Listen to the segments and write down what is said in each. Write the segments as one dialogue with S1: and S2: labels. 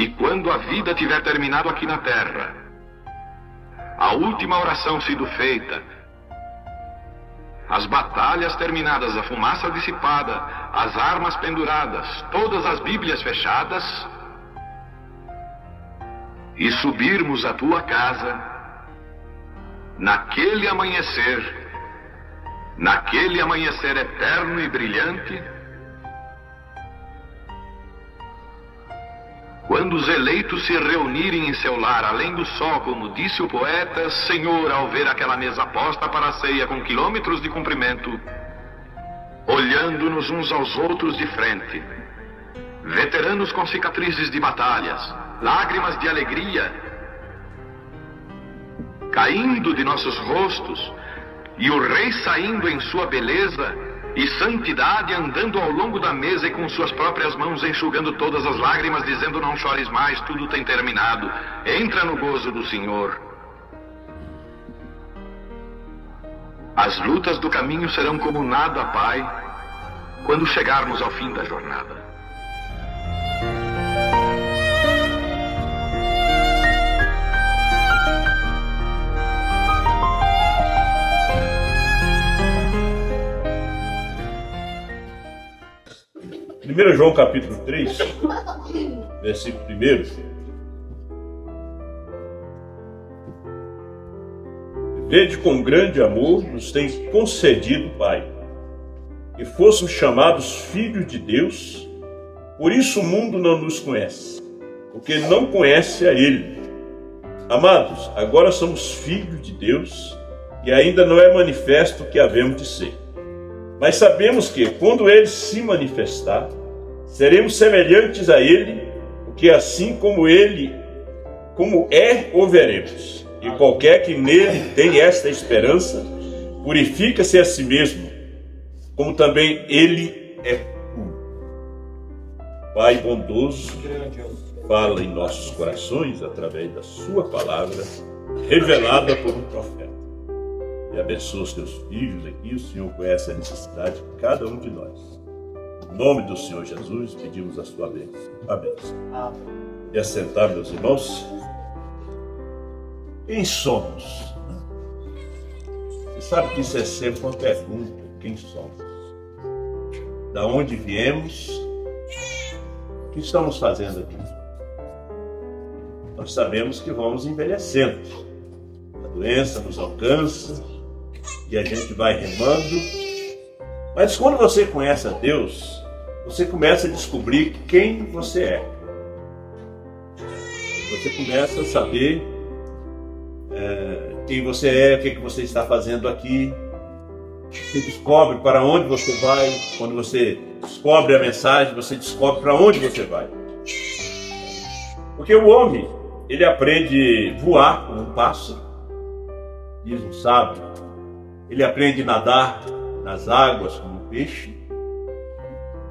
S1: e quando a vida tiver terminado aqui na terra, a última oração sido feita, as batalhas terminadas, a fumaça dissipada, as armas penduradas, todas as Bíblias fechadas, e subirmos à tua casa, naquele amanhecer eterno e brilhante, quando os eleitos se reunirem em seu lar, além do sol, como disse o poeta, Senhor, ao ver aquela mesa posta para a ceia com quilômetros de comprimento, olhando-nos uns aos outros de frente, veteranos com cicatrizes de batalhas, lágrimas de alegria caindo de nossos rostos, e o rei saindo em sua beleza e santidade, andando ao longo da mesa e com suas próprias mãos enxugando todas as lágrimas, dizendo: não chores mais, tudo tem terminado, entra no gozo do Senhor. As lutas do caminho serão como nada, Pai, quando chegarmos ao fim da jornada.
S2: Primeiro João capítulo 3, versículo 1. Vede com grande amor nos tem concedido, Pai, que fôssemos chamados filhos de Deus. Por isso o mundo não nos conhece, porque não conhece a Ele. Amados, agora somos filhos de Deus, e ainda não é manifesto o que havemos de ser. Mas sabemos que, quando Ele se manifestar, seremos semelhantes a Ele, porque assim como é, o veremos. E qualquer que nele tem esta esperança, purifica-se a si mesmo, como também Ele é puro. Pai bondoso, fala em nossos corações através da sua palavra, revelada por um profeta. E abençoa os teus filhos aqui. O Senhor conhece a necessidade de cada um de nós. Em nome do Senhor Jesus, pedimos a sua bênção. Amém. E assentar, meus irmãos. Quem somos? Você sabe que isso é sempre uma pergunta. Quem somos? Da onde viemos? O que estamos fazendo aqui? Nós sabemos que vamos envelhecendo. A doença nos alcança e a gente vai remando. Mas quando você conhece a Deus, você começa a descobrir quem você é. Você começa a saber quem você é, o que você está fazendo aqui. Você descobre para onde você vai. Quando você descobre a mensagem, você descobre para onde você vai. Porque o homem, ele aprende a voar como um pássaro, diz um sábio. Ele aprende a nadar nas águas como um peixe.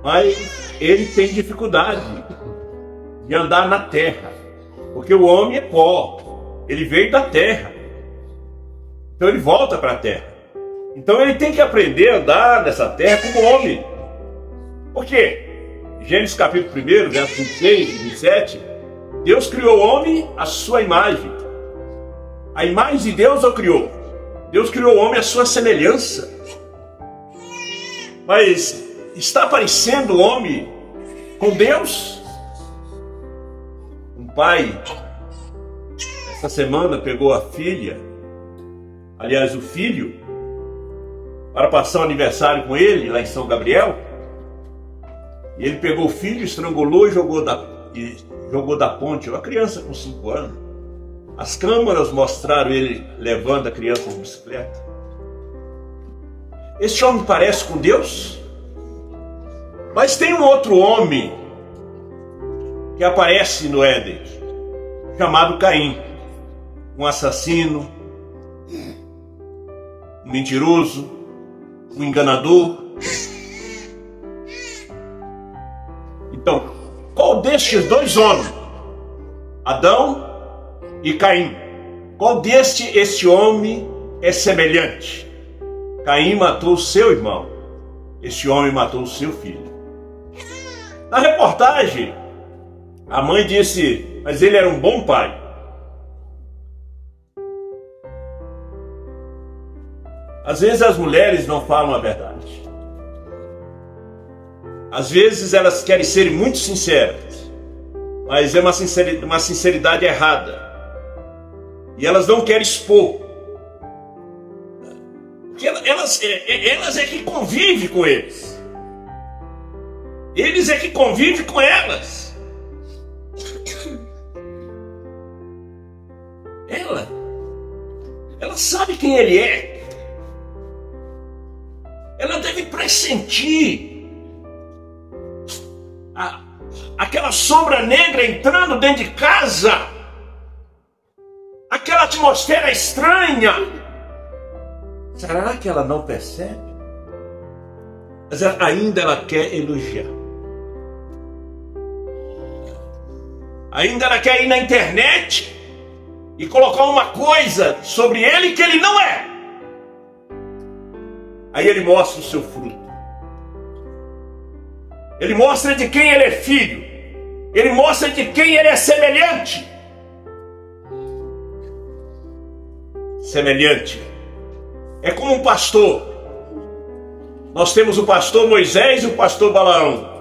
S2: Mas ele tem dificuldade de andar na terra. Porque o homem é pó. Ele veio da terra. Então ele volta para a terra. Então ele tem que aprender a andar nessa terra como homem. Por quê? Gênesis capítulo 1, versos 26 e 27. Deus criou o homem à sua imagem. A imagem de Deus o criou. Deus criou o homem à sua semelhança. Mas está parecendo o homem com Deus? Um pai, essa semana, pegou a filha, aliás, o filho, para passar o aniversário com ele, lá em São Gabriel. E ele pegou o filho, estrangulou e jogou da ponte. Uma criança com 5 anos. As câmeras mostraram ele levando a criança de bicicleta. Esse homem parece com Deus? Mas tem um outro homem que aparece no Éden, chamado Caim. Um assassino, um mentiroso, um enganador. Então, qual destes dois homens, Adão e Caim, qual este homem é semelhante? Caim matou o seu irmão, este homem matou o seu filho. Na reportagem, A mãe disse, mas ele era um bom pai. Às vezes as mulheres não falam a verdade. Às vezes elas querem ser muito sinceras, mas é uma sinceridade errada. E elas não querem expor. Porque elas é que convivem com eles. Eles é que convivem com elas. Ela sabe quem ele é. Ela deve pressentir aquela sombra negra entrando dentro de casa, aquela atmosfera estranha. Será que ela não percebe? Mas ainda ela quer elogiar. Ainda ela quer ir na internet e colocar uma coisa sobre ele que ele não é. Aí ele mostra o seu fruto. Ele mostra de quem ele é filho. Ele mostra de quem ele é semelhante. Semelhante. É como um pastor. Nós temos o pastor Moisés e o pastor Balaão.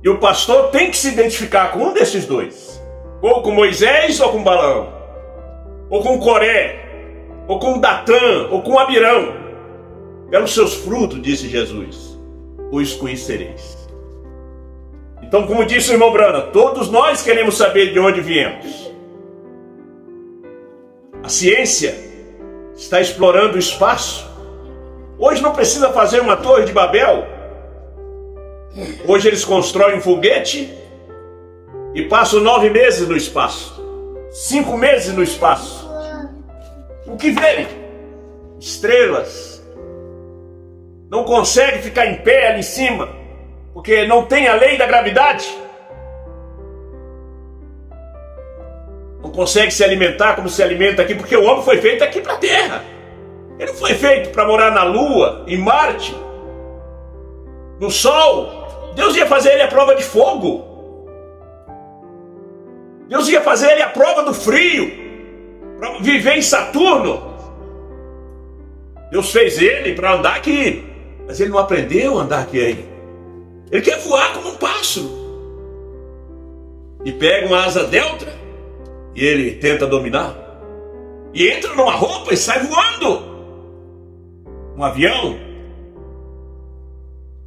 S2: E o pastor tem que se identificar com um desses dois. Ou com Moisés ou com Balaão. Ou com Coré. Ou com Datã, ou com Abirão. Pelos seus frutos, disse Jesus, os conhecereis. Então, como disse o irmão Brana, todos nós queremos saber de onde viemos. A ciência está explorando o espaço. Hoje não precisa fazer uma torre de Babel. Hoje eles constroem um foguete e passam 9 meses no espaço. 5 meses no espaço. O que vê? Estrelas. Não consegue ficar em pé ali em cima, porque não tem a lei da gravidade. Não consegue se alimentar como se alimenta aqui, porque o homem foi feito aqui para a Terra. Ele não foi feito para morar na Lua, em Marte, no Sol. Deus ia fazer ele a prova de fogo. Deus ia fazer ele a prova do frio. Para viver em Saturno. Deus fez ele para andar aqui, mas ele não aprendeu a andar aqui ainda. Ele quer voar como um pássaro. E pega uma asa delta e ele tenta dominar. E entra numa roupa e sai voando. Um avião.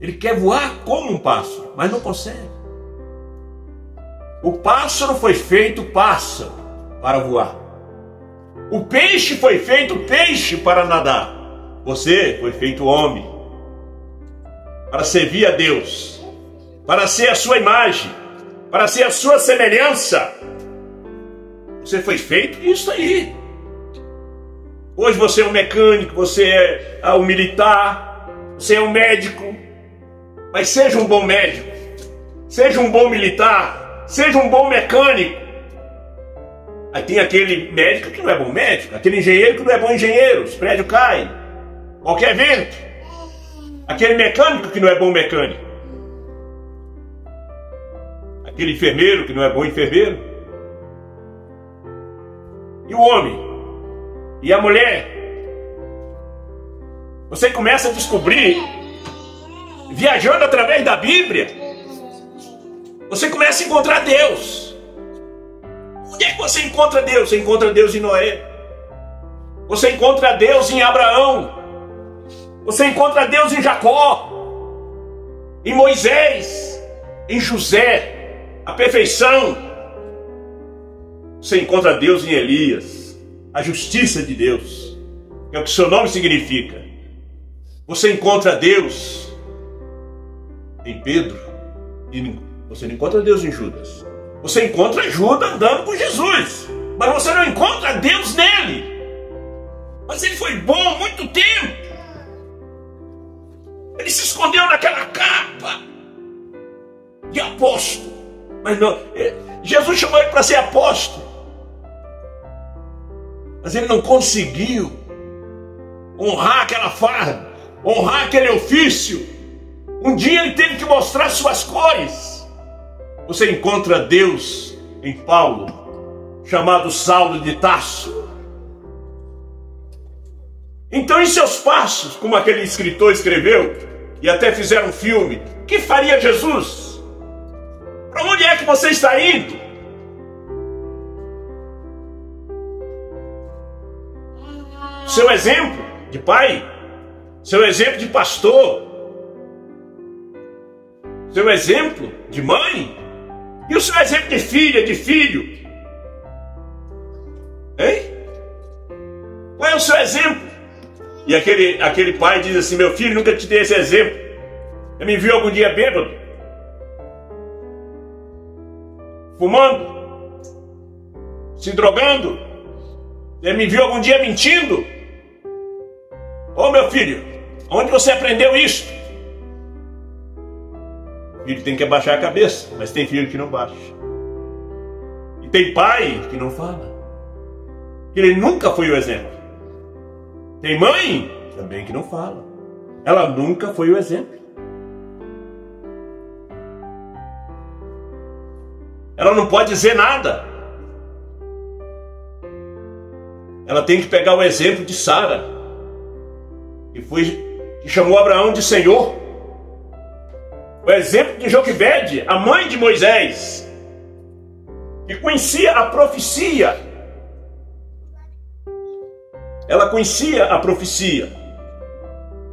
S2: Ele quer voar como um pássaro, mas não consegue. O pássaro foi feito pássaro para voar. O peixe foi feito peixe para nadar. Você foi feito homem para servir a Deus, para ser a sua imagem, para ser a sua semelhança. Você foi feito isso aí. Hoje você é um mecânico, você é um militar, você é um médico. Mas seja um bom médico, seja um bom militar, seja um bom mecânico. Aí tem aquele médico que não é bom médico, aquele engenheiro que não é bom engenheiro, os prédios caem, qualquer vento. Aquele mecânico que não é bom mecânico. Aquele enfermeiro que não é bom enfermeiro. E o homem? E a mulher? Você começa a descobrir, viajando através da Bíblia, você começa a encontrar Deus. Onde é que você encontra Deus? Você encontra Deus em Noé. Você encontra Deus em Abraão. Você encontra Deus em Jacó, em Moisés, em José, a perfeição. Você encontra Deus em Elias, a justiça de Deus, que é o que seu nome significa. Você encontra Deus em Pedro, e você não encontra Deus em Judas. Você encontra Judas andando com Jesus, mas você não encontra Deus nele. Mas ele foi bom há muito tempo. Ele se escondeu naquela capa de apóstolo. Mas não, Jesus chamou ele para ser apóstolo. Mas ele não conseguiu honrar aquela farda, honrar aquele ofício. Um dia ele teve que mostrar suas cores. Você encontra Deus em Paulo, chamado Saulo de Tarso. Então, em seus passos, como aquele escritor escreveu, e até fizeram um filme, o que faria Jesus? Para onde é que você está indo? Seu exemplo de pai, seu exemplo de pastor, seu exemplo de mãe, e o seu exemplo de filha, de filho. Hein? Qual é o seu exemplo? E aquele pai diz assim: meu filho, nunca te dei esse exemplo. Você me viu algum dia bêbado? Fumando? Se drogando? Você me viu algum dia mentindo? Ô meu filho, onde você aprendeu isso? O filho tem que abaixar a cabeça, mas tem filho que não baixa. E tem pai que não fala. Ele nunca foi o exemplo. Tem mãe também que não fala. Ela nunca foi o exemplo. Ela não pode dizer nada. Ela tem que pegar o exemplo de Sara, que chamou Abraão de Senhor. O exemplo de Joquebede, a mãe de Moisés, que conhecia a profecia. Ela conhecia a profecia.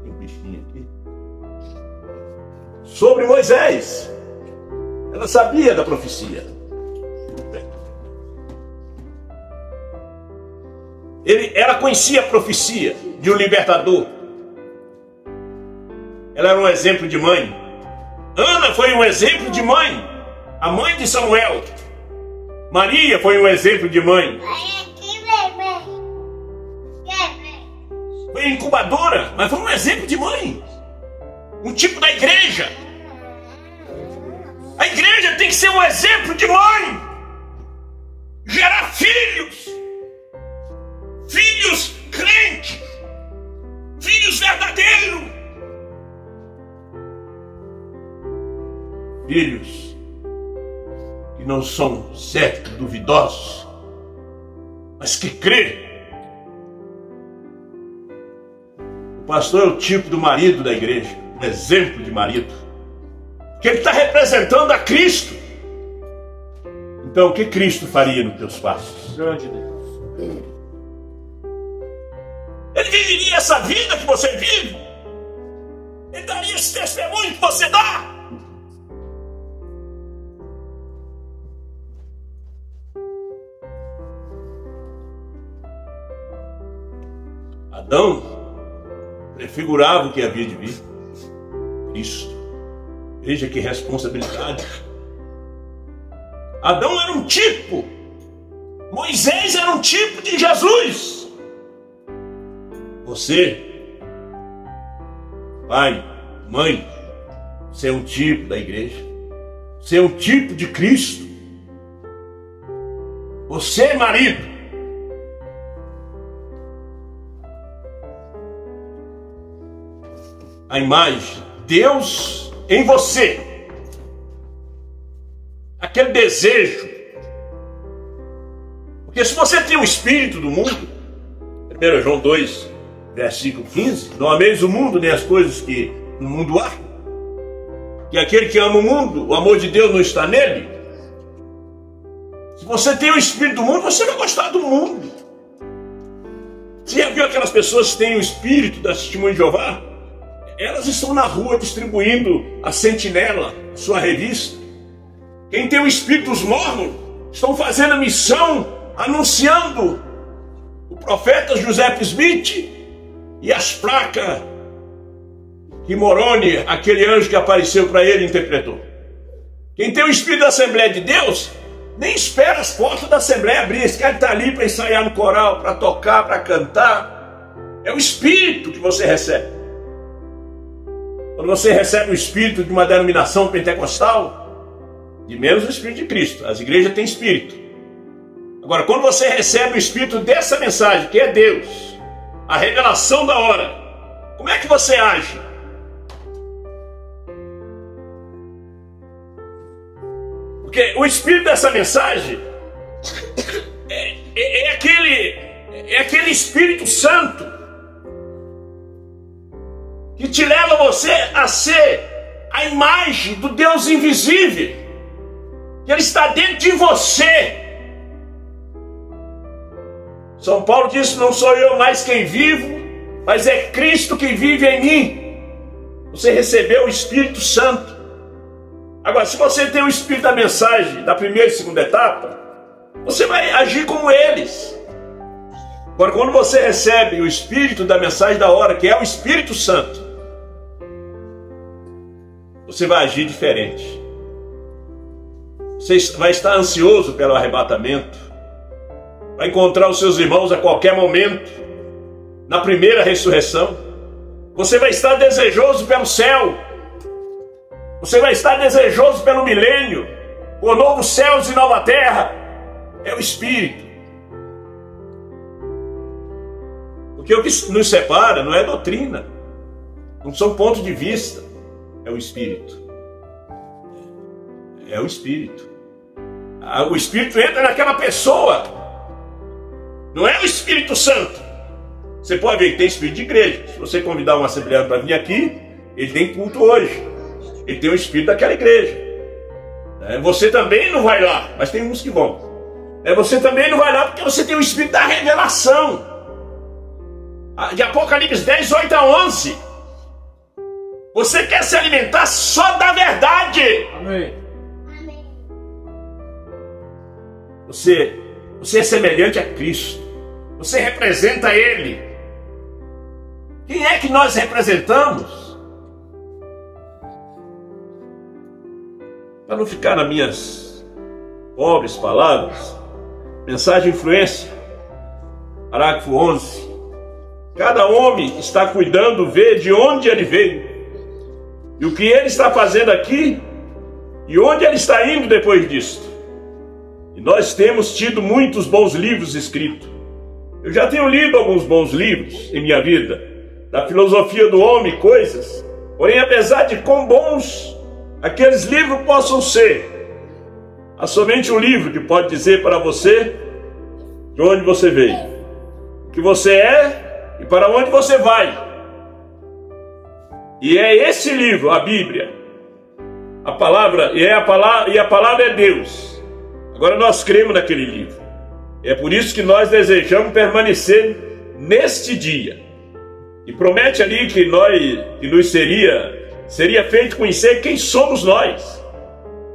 S2: Tem um bichinho aqui. Sobre Moisés. Ela sabia da profecia. Ela conhecia a profecia de um libertador. Ela era um exemplo de mãe. Ana foi um exemplo de mãe. A mãe de Samuel. Maria foi um exemplo de mãe. Foi incubadora, mas foi um exemplo de mãe. Um tipo da igreja. A igreja tem que ser um exemplo de mãe. Gerar filhos. Filhos crentes. Filhos verdadeiros. Filhos que não são céticos, duvidosos, mas que crê. O pastor é o tipo do marido da igreja, um exemplo de marido, que ele está representando a Cristo. Então, o que Cristo faria nos teus passos? Grande Deus. Ele viveria essa vida que você vive. Ele daria esse testemunho que você dá. Adão prefigurava o que havia de vir. Cristo. Veja que responsabilidade. Adão era um tipo. Moisés era um tipo de Jesus. Você, pai, mãe, você é um tipo da igreja. Você é um tipo de Cristo. Você, marido, a imagem, Deus em você. Aquele desejo. Porque se você tem o espírito do mundo, 1 João 2, versículo 15, não ameis o mundo nem as coisas que no mundo há. Que aquele que ama o mundo, o amor de Deus não está nele. Se você tem o espírito do mundo, você vai gostar do mundo. Você já viu aquelas pessoas que têm o espírito da Testemunha de Jeová? Elas estão na rua distribuindo a Sentinela, a sua revista. Quem tem o espírito dos mormons estão fazendo a missão, anunciando o profeta Joseph Smith e as placas que Moroni, aquele anjo que apareceu para ele, interpretou. Quem tem o espírito da Assembleia de Deus nem espera as portas da Assembleia abrir. Esse cara está ali para ensaiar no coral, para tocar, para cantar. É o espírito que você recebe. Quando você recebe o espírito de uma denominação pentecostal, de menos o espírito de Cristo. As igrejas têm espírito. Agora, quando você recebe o espírito dessa mensagem, que é Deus, a revelação da hora, como é que você age? Porque o espírito dessa mensagem é aquele Espírito Santo que te leva você a ser a imagem do Deus invisível, que Ele está dentro de você. São Paulo disse: não sou eu mais quem vivo, mas é Cristo que vive em mim. Você recebeu o Espírito Santo. Agora, se você tem o Espírito da mensagem da primeira e segunda etapa, você vai agir como eles. Agora, quando você recebe o Espírito da mensagem da hora, que é o Espírito Santo, você vai agir diferente. Você vai estar ansioso pelo arrebatamento, vai encontrar os seus irmãos a qualquer momento, na primeira ressurreição. Você vai estar desejoso pelo céu, você vai estar desejoso pelo milênio, por novos céus e nova terra. É o Espírito. Porque o que nos separa não é doutrina, não são pontos de vista, é o Espírito. É o Espírito. O Espírito entra naquela pessoa, não é o Espírito Santo. Você pode ver que tem espírito de igreja. Se você convidar um assembleano para vir aqui, ele tem culto hoje, ele tem o espírito daquela igreja. Você também não vai lá, mas tem uns que vão. Você também não vai lá porque você tem o espírito da revelação. De Apocalipse 10, 8 a 11. Você quer se alimentar só da verdade.
S3: Amém.
S2: Você é semelhante a Cristo. Você representa Ele. Quem é que nós representamos? Para não ficar nas minhas pobres palavras, mensagem influência, parágrafo 11. Cada homem está cuidando, ver de onde ele veio, e o que ele está fazendo aqui, e onde ele está indo depois disto. E nós temos tido muitos bons livros escritos. Eu já tenho lido alguns bons livros em minha vida, da filosofia do homem, coisas. Porém, apesar de quão bons aqueles livros possam ser, há somente um livro que pode dizer para você de onde você veio, o que você é e para onde você vai. E é esse livro, a Bíblia, a palavra é Deus. Agora nós cremos naquele livro. É por isso que nós desejamos permanecer neste dia. E promete ali que nos seria feito conhecer quem somos nós,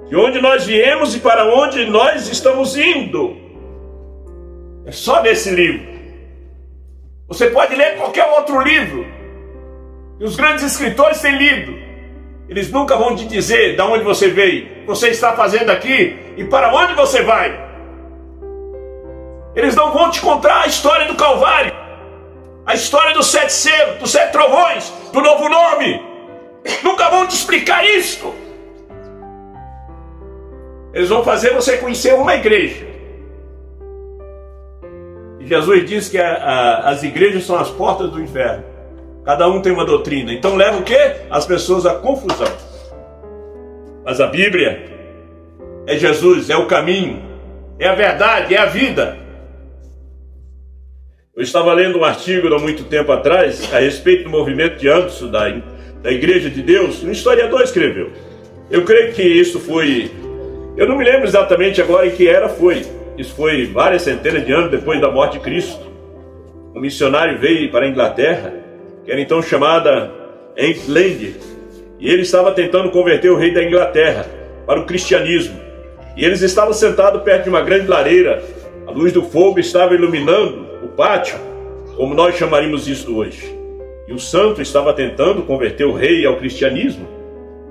S2: de onde nós viemos e para onde nós estamos indo. É só nesse livro. Você pode ler qualquer outro livro, e os grandes escritores têm lido. Eles nunca vão te dizer de onde você veio, o que você está fazendo aqui e para onde você vai. Eles não vão te contar a história do Calvário, a história dos 7 selos, dos 7 trovões, do novo nome. Nunca vão te explicar isso. Eles vão fazer você conhecer uma igreja. E Jesus diz que as igrejas são as portas do inferno. Cada um tem uma doutrina. Então leva o quê? As pessoas à confusão. Mas a Bíblia é Jesus, é o caminho, é a verdade, é a vida. Eu estava lendo um artigo há muito tempo atrás a respeito do movimento de Anderson da Igreja de Deus. Um historiador escreveu. Eu creio que isso foi... Eu não me lembro exatamente agora em que era foi. Isso foi várias centenas de anos depois da morte de Cristo. Um missionário veio para a Inglaterra, que era então chamada England, e ele estava tentando converter o rei da Inglaterra para o cristianismo. E eles estavam sentados perto de uma grande lareira. A luz do fogo estava iluminando o pátio, como nós chamaríamos isso hoje. E o santo estava tentando converter o rei ao cristianismo.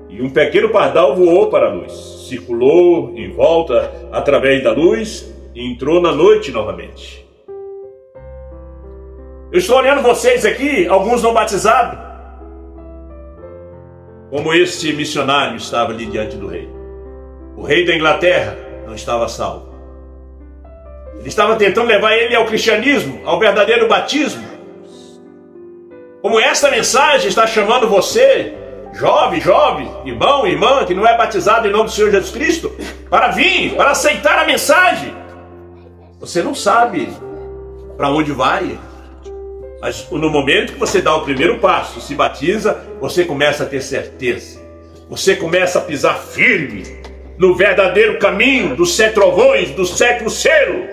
S2: E um pequeno pardal voou para a luz, circulou em volta através da luz e entrou na noite novamente. Eu estou olhando vocês aqui, alguns não batizados, como este missionário estava ali diante do rei. O rei da Inglaterra não estava salvo. Ele estava tentando levar ele ao cristianismo, ao verdadeiro batismo. Como esta mensagem está chamando você jovem, irmão, irmã, que não é batizado em nome do Senhor Jesus Cristo, para vir, para aceitar a mensagem. Você não sabe para onde vai, mas no momento que você dá o primeiro passo, se batiza, você começa a ter certeza. Você começa a pisar firme no verdadeiro caminho dos 7 trovões, do 7º selo,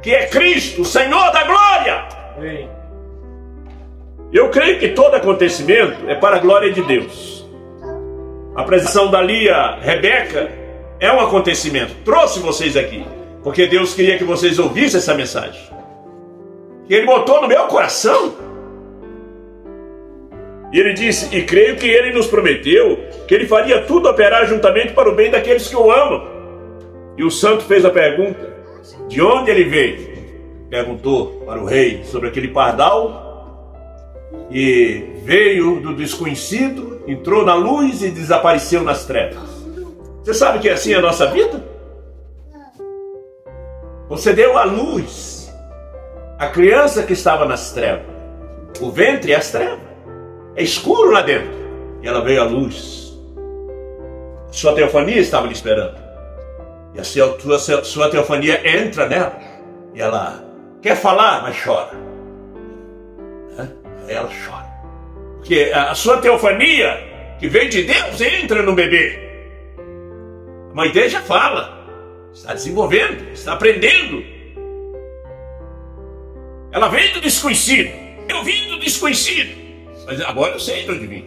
S2: que é Cristo, o Senhor da glória. Amém. Eu creio que todo acontecimento é para a glória de Deus. A apresentação da Lia, Rebeca, é um acontecimento. Trouxe vocês aqui, porque Deus queria que vocês ouvissem essa mensagem. Que Ele botou no meu coração. E Ele disse, e creio que Ele nos prometeu que Ele faria tudo operar juntamente para o bem daqueles que o amam. E o santo fez a pergunta, de onde ele veio? Perguntou para o rei sobre aquele pardal, e veio do desconhecido, entrou na luz e desapareceu nas trevas. Você sabe que é assim a nossa vida? Você deu a luz à criança que estava nas trevas. O ventre é as trevas. É escuro lá dentro. E ela veio à luz. Sua teofania estava lhe esperando. E a sua teofania entra nela. E ela quer falar, mas chora. Ela chora. Porque a sua teofania, que vem de Deus, entra no bebê. A mãe dele já fala. Está desenvolvendo, está aprendendo. Ela vem do desconhecido. Eu vim do desconhecido. Mas agora eu sei de onde vim.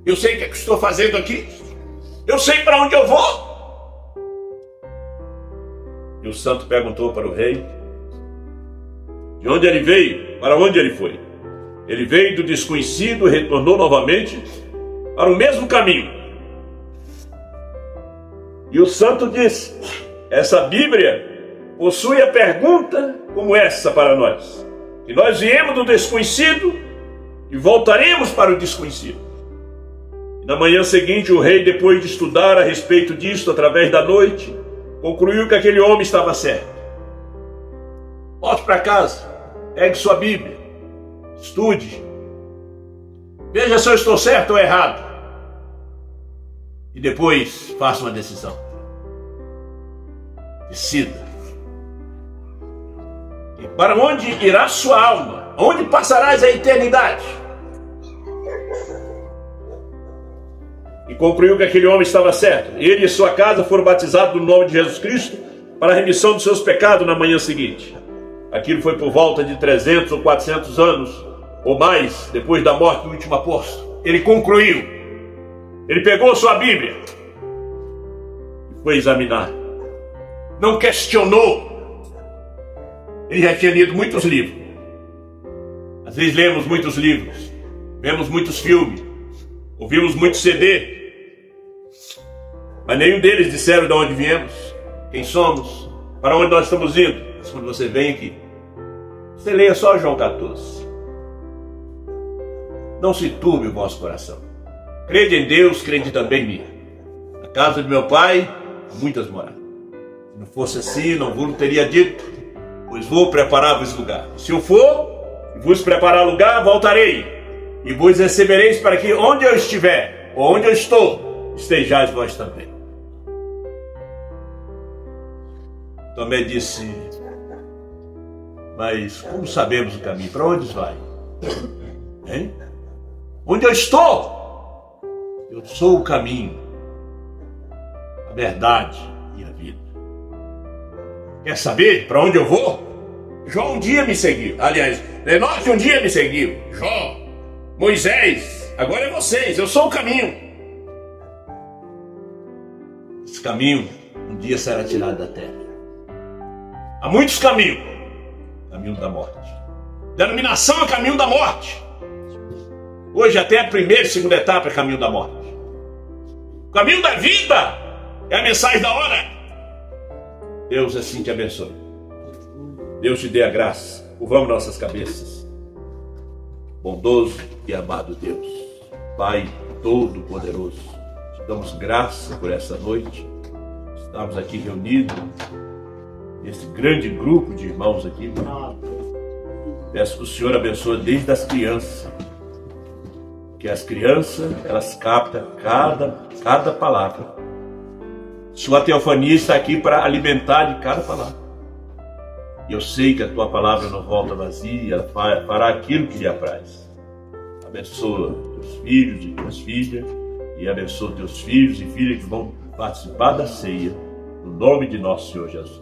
S2: Eu sei o que é que estou fazendo aqui. Eu sei para onde eu vou. E o santo perguntou para o rei de onde ele veio, para onde ele foi. Ele veio do desconhecido e retornou novamente para o mesmo caminho. E o santo disse, essa Bíblia possui a pergunta como essa para nós. Que nós viemos do desconhecido e voltaremos para o desconhecido. E na manhã seguinte o rei, depois de estudar a respeito disto através da noite, concluiu que aquele homem estava certo. Volte para casa, pegue sua Bíblia, estude, veja se eu estou certo ou errado, e depois faça uma decisão. Decida. E para onde irá sua alma? Onde passarás a eternidade? E concluiu que aquele homem estava certo. Ele e sua casa foram batizados no nome de Jesus Cristo para a remissão dos seus pecados na manhã seguinte. Aquilo foi por volta de 300 ou 400 anos ou mais depois da morte do último apóstolo. Ele concluiu. Ele pegou sua Bíblia e foi examinar. Não questionou. Ele já tinha lido muitos livros. Às vezes lemos muitos livros, vemos muitos filmes, ouvimos muitos CD, mas nenhum deles disseram de onde viemos, quem somos, para onde nós estamos indo. Mas quando você vem aqui, você leia só João 14. Não se turbe o vosso coração. Crede em Deus, crede também em mim. Na casa de meu pai há muitas moradas. Se não fosse assim, não vos teria dito, pois vou preparar-vos lugar. Se eu for e vos preparar lugar, voltarei, e vos recebereis para que onde eu estiver, ou onde eu estou, estejais vós também. Tomé disse, mas como sabemos o caminho? Para onde vai? Hein? Onde eu estou? Eu sou o caminho, a verdade e a vida. Quer saber para onde eu vou? Jó um dia me seguiu. Aliás, Enoque um dia me seguiu. Jó, Moisés, agora é vocês. Eu sou o caminho. Esse caminho um dia será tirado da terra. Há muitos caminhos. Caminho da morte. Denominação é caminho da morte. Hoje até a primeira e segunda etapa é caminho da morte. O caminho da vida é a mensagem da hora. Deus assim te abençoe. Deus te dê a graça. Curvamos nossas cabeças. Bondoso e amado Deus, Pai Todo-Poderoso, te damos graça por essa noite. Estamos aqui reunidos, nesse grande grupo de irmãos aqui. Peço que o Senhor abençoe desde as crianças, porque as crianças, elas captam cada palavra. Sua teofania está aqui para alimentar de cada palavra. E eu sei que a tua palavra não volta vazia, ela fará aquilo que lhe apraz. Abençoa teus filhos e tuas filhas, e abençoa teus filhos e filhas que vão participar da ceia, no nome de nosso Senhor Jesus.